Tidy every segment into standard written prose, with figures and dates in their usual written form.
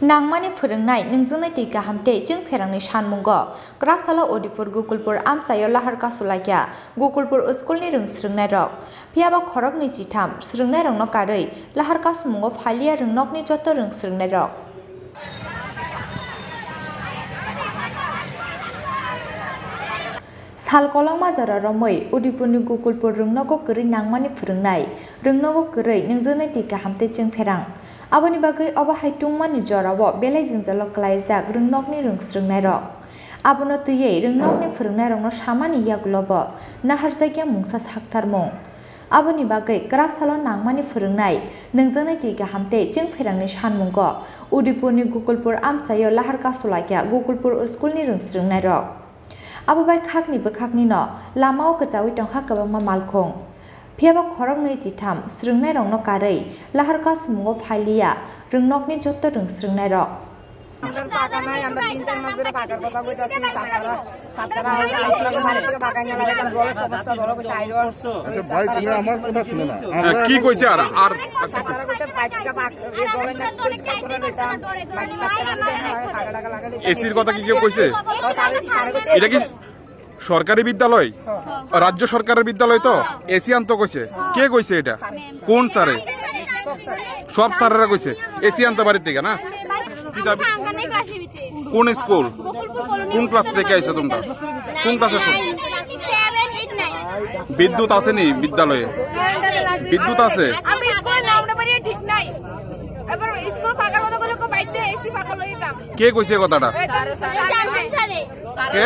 नांमानि फोरोंनाय नोंजोंनाय दै गाहामते जों फेरांनि सानमुंग ग्राकसाला उदिपुर गुकुलपुर आमसायाव लाहार कासुलाया गुकुलपुर स्कुलनि रोंस्रोंनाय रक फियाबा खरक नैजिथाम स्रोंनाय रंनो कारै लाहार कासुमुंग फालिया रोंनकनि जत रोंस्रोंनाय रक सालकलंमा जरा रमै उदिपुरनि गुकुलपुर रोंनगो गरै नांमानि फोरोंनाय रोंनगो गरै नोंजोंनाय दै गाहामते जों फेरां आबोनि बागै अबाहाय तुंमानि जरावो बेलाय जोंजल कलायजाक रोंनकनि रोंस्रोंनाय रक आबोनो तुयै रोंनकनि फोरोंनाय रंनो सामानि यागुलबो नाहार जायगा मुंसा साखथारमुं आबोनि बागै ग्राकसालो नांमानि फोरोंनाय नोंजोंनाय दै गाहामते जों फेरांनि सानमुंग उदिपुरनि गुकुलपुर आमसायाव लाहार कासुलाया गुकुलपुर स्कुलनि रोंस्रोंनाय रक आबोबाय खाकनिबो खाकनिनो लामाव गजावै टंखा गोबांमा मालखं फियाबा खरक नैजिथाम स्रोंनाय रंनो कारै लाहार कासुमुंग फालिया रोंनकनि जत रोंस्रोंनाय रक কি কইছে আর এসির কথা কি কেউ কইছে এটা কি সরকারি বিদ্যালয় রাজ্য সরকারের বিদ্যালয় তো এসি আনতে কইছে কে কইছে এটা কোন স্যারে সব স্যারেরা কইছে এসি আনতে বাড়ি থেকে না কোন স্কুল কোন ক্লাস থেকে আইছো তোমরা কোন ক্লাসে বিদ্যুৎ আছে নি বিদ্যালয়ে বিদ্যুৎ আছে কে কইছে কথাটা কে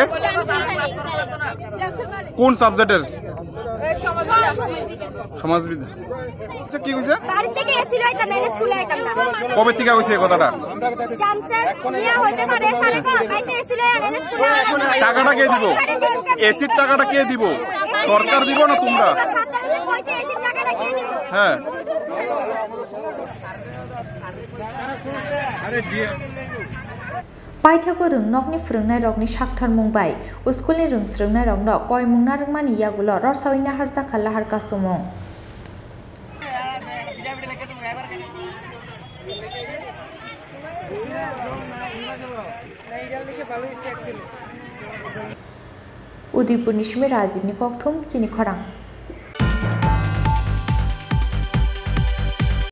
কোন সাবজেক্টের সমাজবিদ্যা কি কইছে কবে থেকে কইছে কথাটা টাকাটা কে দিব এসির টাকাটা কে দিব সরকার দিব না তোমরা হ্যাঁ पाइथागो रोंनकनि फोरोंनाय रकनि साखथार मुंबाय स्कुलनि रोंस्रोंनाय रंनो कय मुंना रोंमानि यागुलो रसावैना हारजाखा लाहार कासुमुं उदयपुरनि सिमे राजीवनि कक्थुम चिनि खरां।